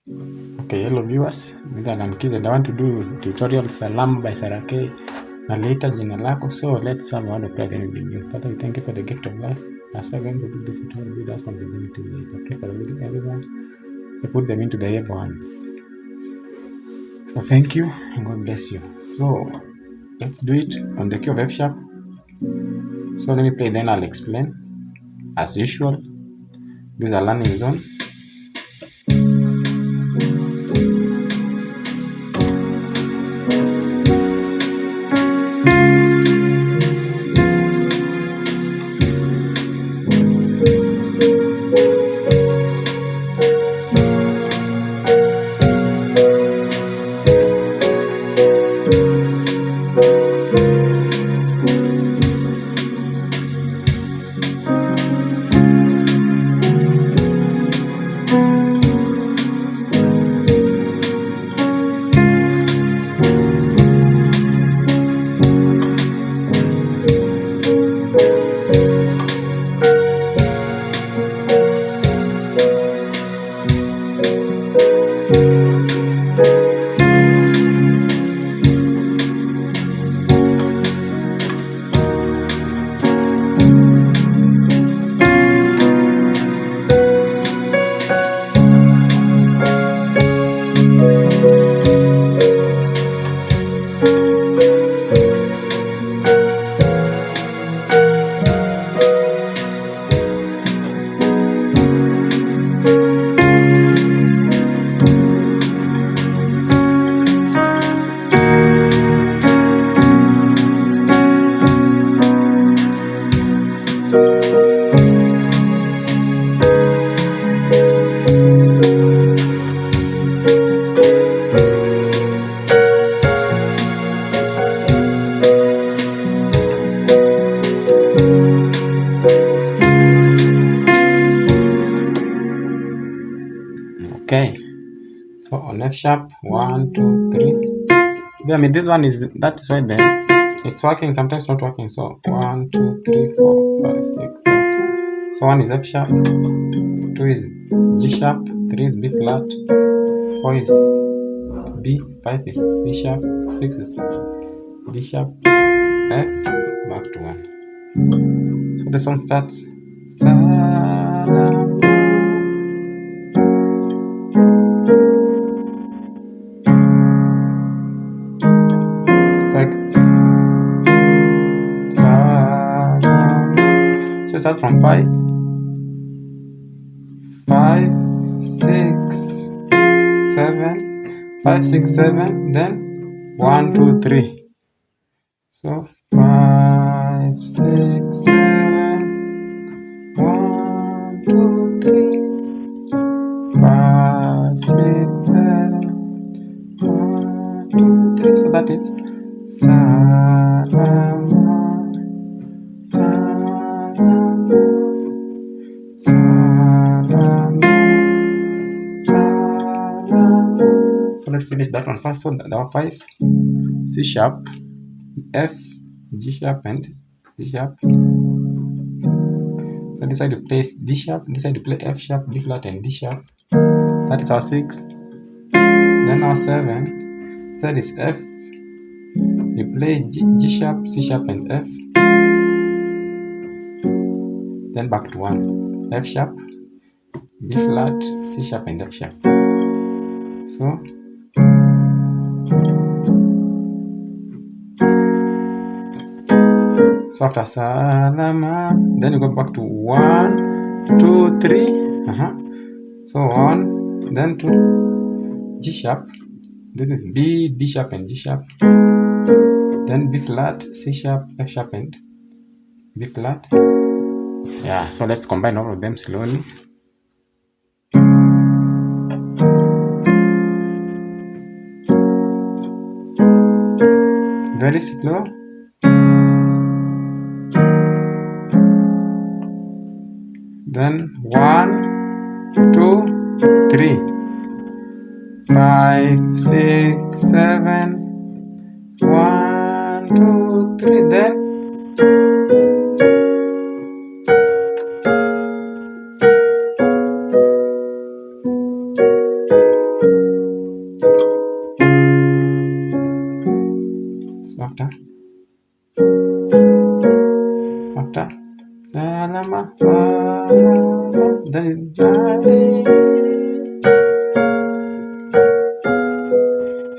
Okay, hello viewers, this is Naliita, and I want to do tutorial Salam by Sarake, Naliita Jina Lako. So let's have a word of prayer then we begin. Father, we thank you for the gift of life. As we're going to do this tutorial with us from the beginning to the end. I pray for everyone. I put them into the able hands. So thank you and God bless you. So let's do it on the key of F sharp. So let me play, then I'll explain. As usual, this is a learning zone. Okay, so on F sharp, 1, 2, 3. Yeah, I mean, this one is, that's why then it's working, sometimes not working. So 1, 2, 3, 4, 5, 6, 7. So 1 is F sharp, 2 is G sharp, 3 is B flat, 4 is B, 5 is C sharp, 6 is D sharp, F, back to 1. So the song starts. Salam. Like Salam. So it starts from 5, 6, 7, 5, 6, 7, then 1, 2, 3. So 5, 6, 7, 1, 2, 3, 5, 6, 7, 1, 2, 3. So that is Salam, Salam, Salam, Salam. So let's finish that one first. So there are 5, C sharp, F, G sharp, and C sharp. So this side you play D sharp, this side you play F sharp, B flat, and D sharp. That is our 6. Then our 7. That is F. You play G sharp, C sharp, and F. Then back to 1. F sharp, B flat, C sharp, and F sharp. So after Salama, then you go back to 1, 2, 3. So 1, then to G sharp. This is B, D sharp, and G sharp. Then B flat, C sharp, F sharp, and B flat. Yeah, so let's combine all of them slowly. Very slow. Then 1, 2, 3, 5, 6, 7, 1, 2, 3. Then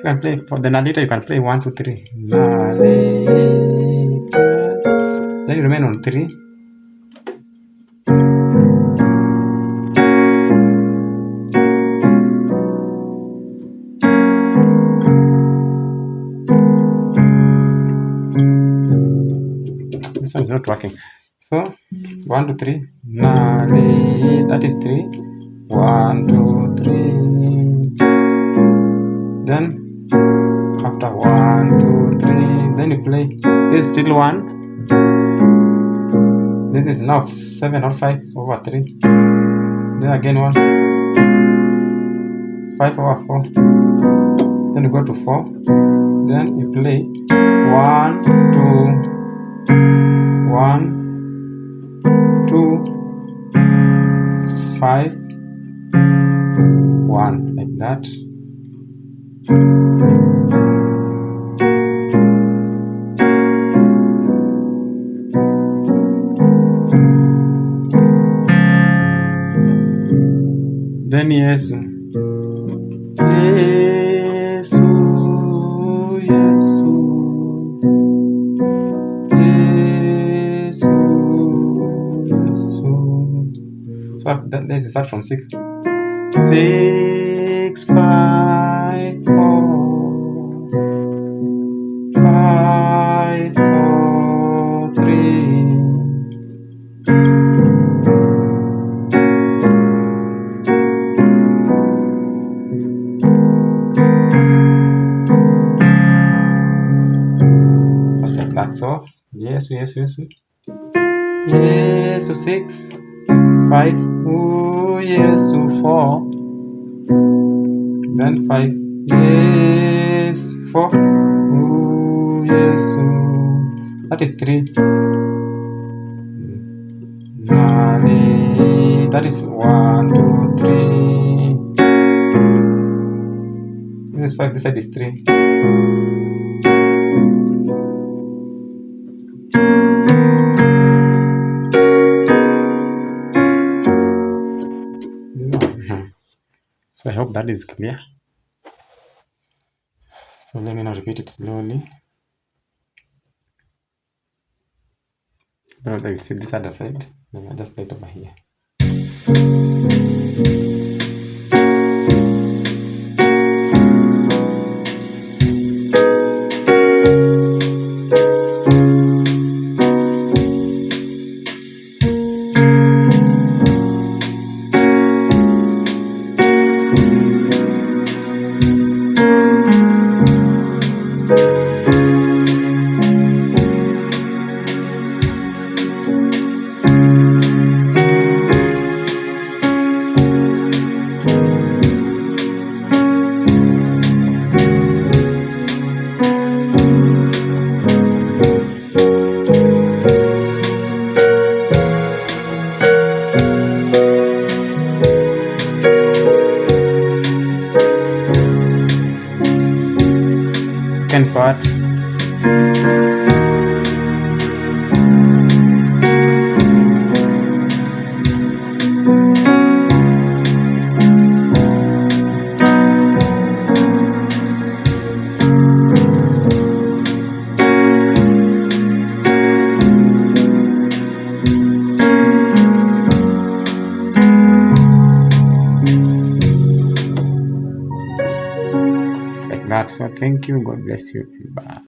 can play for the Naliita. You can play 1, 2, 3. Naliita. Then you remain on 3. This one is not working. So 1, 2, 3. Nali. That is 3. 1, 2, 3. Then after 1, 2, 3, then you play. This is still 1. This is now 7 or 5 over 3. Then again 1. 5 over 4. Then you go to 4. Then you play 1, 2, 1, 2, 5, 1, like that. Then Yesu, Yesu, Yesu, Yesu, Yesu. So after that, let's start from 6. 6, 5, 4, 5, 4, 3. Like that. So yes, 6, 5, ooh, yes, 4, then 5, yes, 4, ooh, yes, that is 3. That is 1, 2, 3. This is 5. This side is 3. So I hope that is clear. So let me now repeat it slowly. Now you see this other side. Then I just play it over here. Second part. Like that. So thank you. God bless you. Bye.